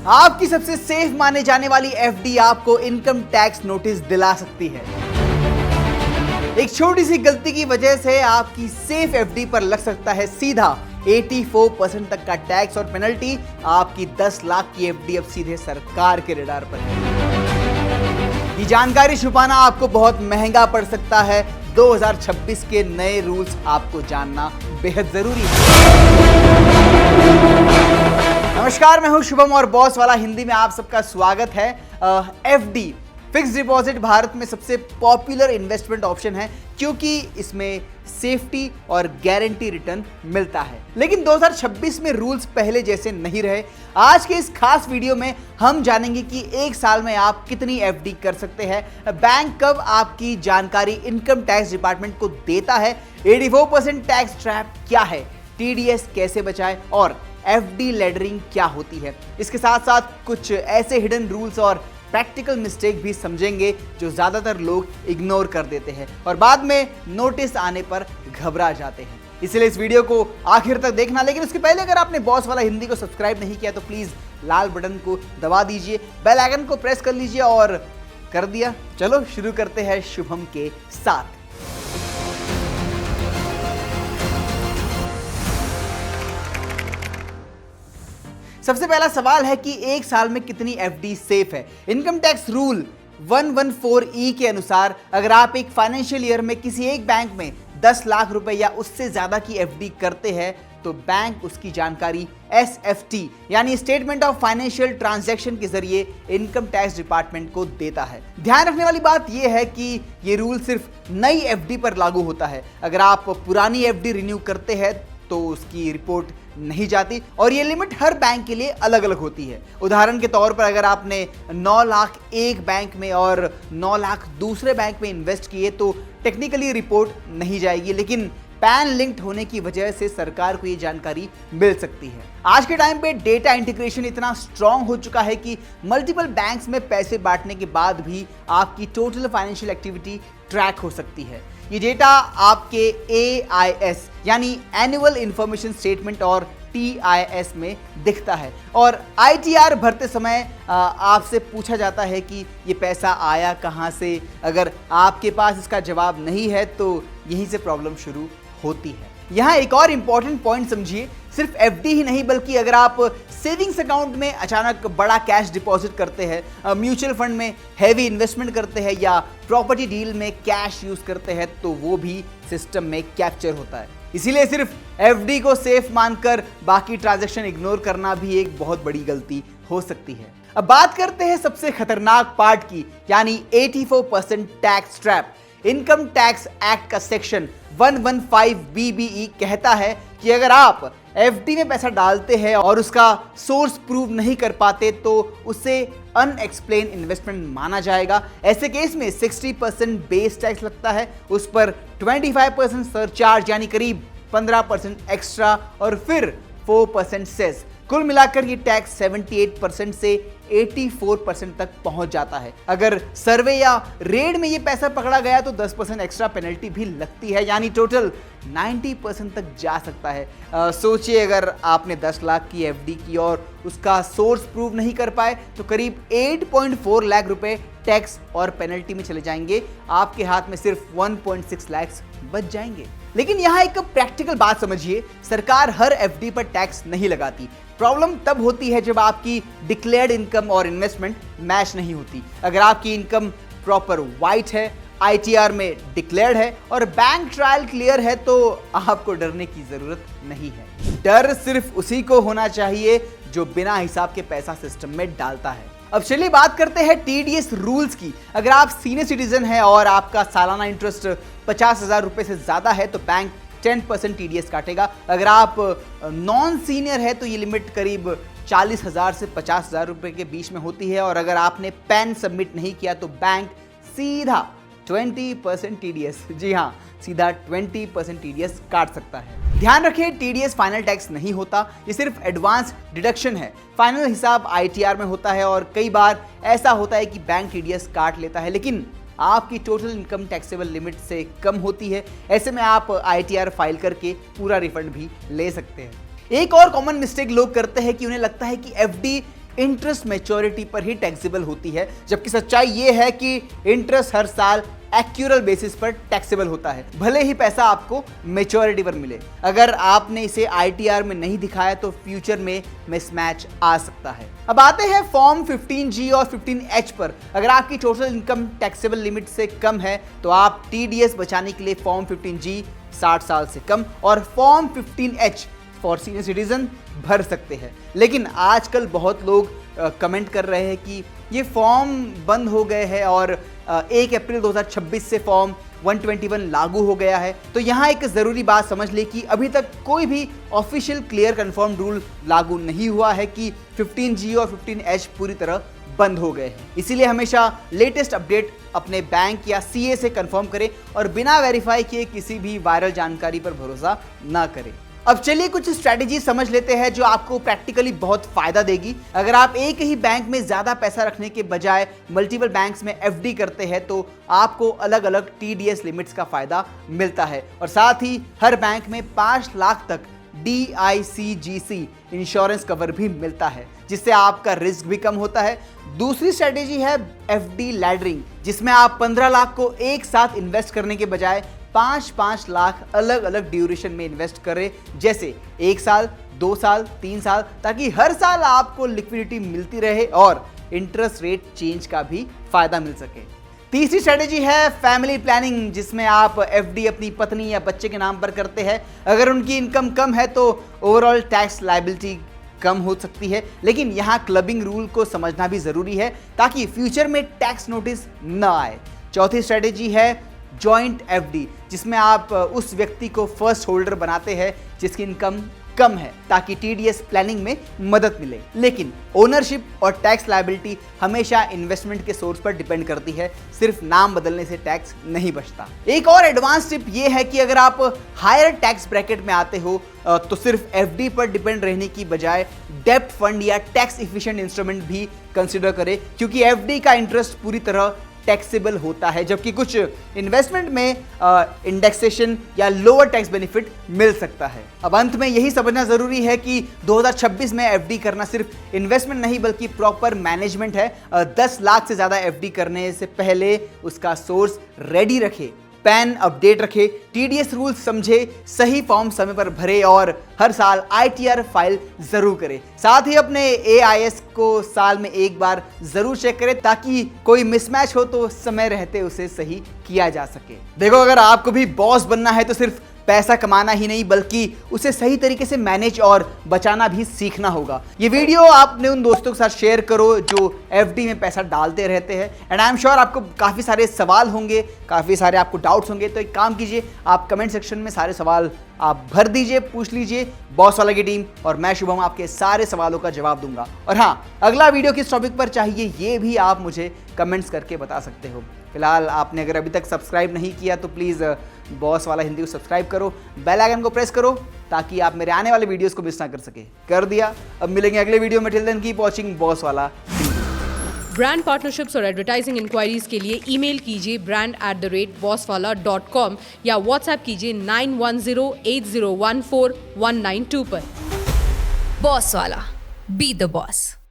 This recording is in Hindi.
आपकी सबसे सेफ माने जाने वाली एफडी आपको इनकम टैक्स नोटिस दिला सकती है। एक छोटी सी गलती की वजह से आपकी सेफ एफडी पर लग सकता है सीधा 84% तक का टैक्स और पेनल्टी। आपकी 10 लाख की एफडी अब सीधे सरकार के रडार पर है। ये जानकारी छुपाना आपको बहुत महंगा पड़ सकता है। 2026 के नए रूल्स आपको जानना बेहद जरूरी है। नमस्कार, मैं हूं शुभम और बॉस वाला हिंदी में आप सबका स्वागत है। एफडी फिक्स डिपॉजिट भारत में सबसे पॉपुलर इन्वेस्टमेंट ऑप्शन है क्योंकि इसमें सेफ्टी और गारंटी रिटर्न मिलता है। लेकिन 2026 में रूल्स पहले जैसे नहीं रहे। आज के इस खास वीडियो में हम जानेंगे कि एक साल में आप कितनी एफडी कर सकते हैं, बैंक कब आपकी जानकारी इनकम टैक्स डिपार्टमेंट को देता है, 84% टैक्स ट्रैप क्या है, टीडीएस कैसे बचाएं और एफडी लेडरिंग क्या होती है। इसके साथ साथ कुछ ऐसे हिडन रूल्स और प्रैक्टिकल मिस्टेक भी समझेंगे जो ज्यादातर लोग इग्नोर कर देते हैं और बाद में नोटिस आने पर घबरा जाते हैं। इसलिए इस वीडियो को आखिर तक देखना। लेकिन उसके पहले अगर आपने बॉस वाला हिंदी को सब्सक्राइब नहीं किया तो प्लीज लाल बटन को दबा दीजिए, बेल आइकन को प्रेस कर लीजिए और कर दिया। चलो शुरू करते हैं शुभम के साथ। सबसे पहला सवाल है कि एक साल में कितनी एफडी सेफ है। इनकम टैक्स रूल 114E के अनुसार अगर आप एक फाइनेंशियल ईयर में किसी एक बैंक में 10 लाख रुपए या उससे ज्यादा की एफडी करते हैं तो बैंक उसकी जानकारी SFT यानी स्टेटमेंट ऑफ फाइनेंशियल ट्रांजैक्शन के जरिए इनकम टैक्स डिपार्टमेंट को देता है। ध्यान रखने वाली बात यह है कि ये रूल सिर्फ नई एफडी पर लागू होता है। अगर आप पुरानी एफडी रिन्यू करते हैं तो उसकी रिपोर्ट नहीं जाती और ये लिमिट हर बैंक के लिए अलग अलग होती है। उदाहरण के तौर पर अगर आपने 9 लाख एक बैंक में और 9 लाख दूसरे बैंक में इन्वेस्ट किए तो टेक्निकली रिपोर्ट नहीं जाएगी, लेकिन पैन लिंक्ड होने की वजह से सरकार को ये जानकारी मिल सकती है। आज के टाइम पे डेटा इंटीग्रेशन इतना स्ट्रांग हो चुका है कि मल्टीपल बैंक्स में पैसे बांटने के बाद भी आपकी टोटल फाइनेंशियल एक्टिविटी ट्रैक हो सकती है। ये डेटा आपके AIS यानी एनुअल इंफॉर्मेशन स्टेटमेंट और TIS में दिखता है और ITR भरते समय आपसे पूछा जाता है कि ये पैसा आया कहाँ से। अगर आपके पास इसका जवाब नहीं है तो यहीं से प्रॉब्लम शुरू होती है। यहाँ एक और इंपॉर्टेंट पॉइंट समझिए, सिर्फ एफडी ही नहीं बल्कि अगर आप सेविंग्स अकाउंट में अचानक बड़ा कैश डिपॉजिट करते हैं, म्यूचुअल फंड में हैवी इन्वेस्टमेंट करते हैं या प्रॉपर्टी डील में कैश यूज करते हैं तो वो भी सिस्टम में कैप्चर होता है। इसीलिए सिर्फ एफडी को सेफ मानकर बाकी ट्रांजैक्शन इग्नोर करना भी एक बहुत बड़ी गलती हो सकती है। अब बात करते हैं सबसे खतरनाक पार्ट की, यानी 84% tax trap. Income tax act का सेक्शन 115BBE कहता है कि अगर आप एफडी में पैसा डालते हैं और उसका सोर्स प्रूव नहीं कर पाते तो उसे अनएक्सप्लेन इन्वेस्टमेंट माना जाएगा। ऐसे केस में 60% बेस टैक्स लगता है, उस पर 25% सरचार्ज यानी करीब 15% एक्स्ट्रा और फिर 4% सेस। कुल मिलाकर ये टैक्स 78% से 84% तक पहुंच जाता है। अगर सर्वे या रेड में ये पैसा पकड़ा गया तो 10% एक्स्ट्रा पेनल्टी भी लगती है, यानी टोटल 90% तक जा सकता है। सोचिए अगर आपने 10 लाख की एफडी की और उसका सोर्स प्रूव नहीं कर पाए तो करीब 8.4 लाख रुपए टैक्स और पेनल्टी में चले जाएंगे। आपके हाथ में सिर्फ 1.6 लाख बच जाएंगे। लेकिन यहाँ एक प्रैक्टिकल बात समझिए, सरकार हर एफडी पर टैक्स नहीं लगाती। प्रॉब्लम तब होती है जब आपकी डिक्लेयर्ड इनकम और इन्वेस्टमेंट मैच नहीं होती। अगर आपकी इनकम प्रॉपर वाइट है, ITR में डिक्लेयर्ड है और बैंक ट्रायल क्लियर है तो आपको डरने की जरूरत नहीं है। डर सिर्फ उसी को होना चाहिए जो बिना हिसाब के पैसा सिस्टम में डालता है। अब चलिए बात करते हैं TDS रूल्स की। अगर आप सीनियर सिटीजन हैं और आपका सालाना इंटरेस्ट 50,000 रुपए से ज्यादा है तो बैंक 10% TDS काटेगा। अगर आप नॉन सीनियर है तो ये लिमिट करीब 40,000 से 50,000 रुपए के बीच में होती है और अगर आपने पैन सबमिट नहीं किया तो बैंक सीधा 20% TDS, जी हाँ, सीधा 20% TDS काट सकता है। ध्यान रखें, TDS फाइनल टैक्स नहीं होता, ये सिर्फ एडवांस डिडक्शन है। फाइनल हिसाब ITR में होता है और कई बार ऐसा होता है कि बैंक TDS काट लेता है लेकिन आपकी टोटल इनकम टैक्सेबल लिमिट से कम होती है। ऐसे में आप ITR फाइल करके पूरा रिफंड भी ले सकते हैं। एक और कॉमन मिस्टेक लोग करते हैं कि उन्हें लगता है कि एफडी इंटरेस्ट मैच्योरिटी पर ही टैक्सेबल होती है, जबकि सच्चाई ये है कि इंटरेस्ट हर साल एक्यूरल बेसिस पर टैक्सेबल होता है, भले ही पैसा आपको मैच्योरिटी पर मिले। अगर आपने इसे आईटीआर में नहीं दिखाया तो फ्यूचर में मिसमैच आ सकता है। अब आते हैं फॉर्म 15G और 15H पर। अगर आपकी टोटल इनकम टैक्सेबल लिमिट से कम है तो आप टीडीएस बचाने के लिए फॉर्म 15G 60 साल से कम और form 15H for senior citizen भर सकते हैं। लेकिन आजकल बहुत लोग कमेंट कर रहे हैं कि ये फॉर्म बंद हो गए हैं और 1 अप्रैल 2026 से फॉर्म 121 लागू हो गया है। तो यहाँ एक ज़रूरी बात समझ ले कि अभी तक कोई भी ऑफिशियल क्लियर कंफर्म रूल लागू नहीं हुआ है कि 15G और 15H पूरी तरह बंद हो गए हैं। इसीलिए हमेशा लेटेस्ट अपडेट अपने बैंक या सीए से कंफर्म करें और बिना वेरीफाई किए किसी भी वायरल जानकारी पर भरोसा ना करें। अब चलिए कुछ स्ट्रैटेजी समझ लेते हैं जो आपको प्रैक्टिकली बहुत फायदा देगी। अगर आप एक ही बैंक में ज्यादा पैसा रखने के बजाय मल्टीपल बैंक्स में एफडी करते हैं तो आपको अलग अलग टीडीएस लिमिट्स का फायदा मिलता है और साथ ही हर बैंक में 5 लाख तक DICGC इंश्योरेंस कवर भी मिलता है, जिससे आपका रिस्क भी कम होता है। दूसरी स्ट्रैटेजी है एफडी लैडरिंग, जिसमें आप 15 लाख को एक साथ इन्वेस्ट करने के बजाय 5-5 लाख अलग अलग ड्यूरेशन में इन्वेस्ट करें, जैसे 1 साल, 2 साल, 3 साल, ताकि हर साल आपको लिक्विडिटी मिलती रहे और इंटरेस्ट रेट चेंज का भी फायदा मिल सके। तीसरी स्ट्रेटेजी है फैमिली प्लानिंग, जिसमें आप एफडी अपनी पत्नी या बच्चे के नाम पर करते हैं। अगर उनकी इनकम कम है तो ओवरऑल टैक्स लायबिलिटी कम हो सकती है, लेकिन यहाँ क्लबिंग रूल को समझना भी जरूरी है ताकि फ्यूचर में टैक्स नोटिस न आए। चौथी स्ट्रेटेजी है जॉइंट एफडी, जिसमें आप उस व्यक्ति को फर्स्ट होल्डर बनाते हैं जिसकी इनकम कम है ताकि टीडीएस प्लानिंग में मदद मिले। लेकिन ओनरशिप और टैक्स लायबिलिटी हमेशा इन्वेस्टमेंट के सोर्स पर डिपेंड करती है, सिर्फ नाम बदलने से टैक्स नहीं बचता। एक और एडवांस टिप ये है कि अगर आप हायर टैक्स ब्रैकेट में आते हो तो सिर्फ एफडी पर डिपेंड रहने की बजाय डेब्ट फंड या टैक्स इफिशिएंट इंस्ट्रूमेंट भी कंसिडर करें, क्योंकि एफडी का इंटरेस्ट पूरी तरह टैक्सेबल होता है, जबकि कुछ इन्वेस्टमेंट में इंडेक्सेशन या लोअर टैक्स बेनिफिट मिल सकता है। अब अंत में यही समझना जरूरी है कि 2026 में एफडी करना सिर्फ इन्वेस्टमेंट नहीं बल्कि प्रॉपर मैनेजमेंट है। 10 लाख से ज्यादा एफडी करने से पहले उसका सोर्स रेडी रखे, पैन अपडेट रखे, टीडीएस रूल्स समझे, सही फॉर्म समय पर भरे और हर साल आईटीआर फाइल जरूर करें। साथ ही अपने एआईएस को साल में एक बार जरूर चेक करें ताकि कोई मिसमैच हो तो समय रहते उसे सही किया जा सके। देखो, अगर आपको भी बॉस बनना है तो सिर्फ पैसा कमाना ही नहीं बल्कि उसे सही तरीके से मैनेज और बचाना भी सीखना होगा। ये वीडियो आपने उन दोस्तों के साथ शेयर करो जो एफडी में पैसा डालते रहते हैं एंड आई एम श्योर आपको काफ़ी सारे सवाल होंगे, काफ़ी सारे आपको डाउट्स होंगे। तो एक काम कीजिए, आप कमेंट सेक्शन में सारे सवाल आप भर दीजिए, पूछ लीजिए, बॉस वाला की टीम और मैं शुभम आपके सारे सवालों का जवाब दूंगा। और हाँ, अगला वीडियो किस टॉपिक पर चाहिए ये भी आप मुझे कमेंट्स करके बता सकते हो। फिलहाल आपने अगर अभी तक सब्सक्राइब नहीं किया तो प्लीज़ बॉस वाला हिंदी को सब्सक्राइब करो, बेल आइकन को प्रेस करो ताकि आप मेरे आने वाले वीडियोस को मिस ना कर सके। कर दिया, अब मिलेंगे अगले वीडियो में। Till then keep watching boss वाला। ब्रांड पार्टनरशिप्स और एडवर्टाइजिंग इंक्वायरीज के लिए ईमेल कीजिए brand@bosswala.com या व्हाट्सएप कीजिए 9108014192 पर। बॉस वाला, बी द बॉस।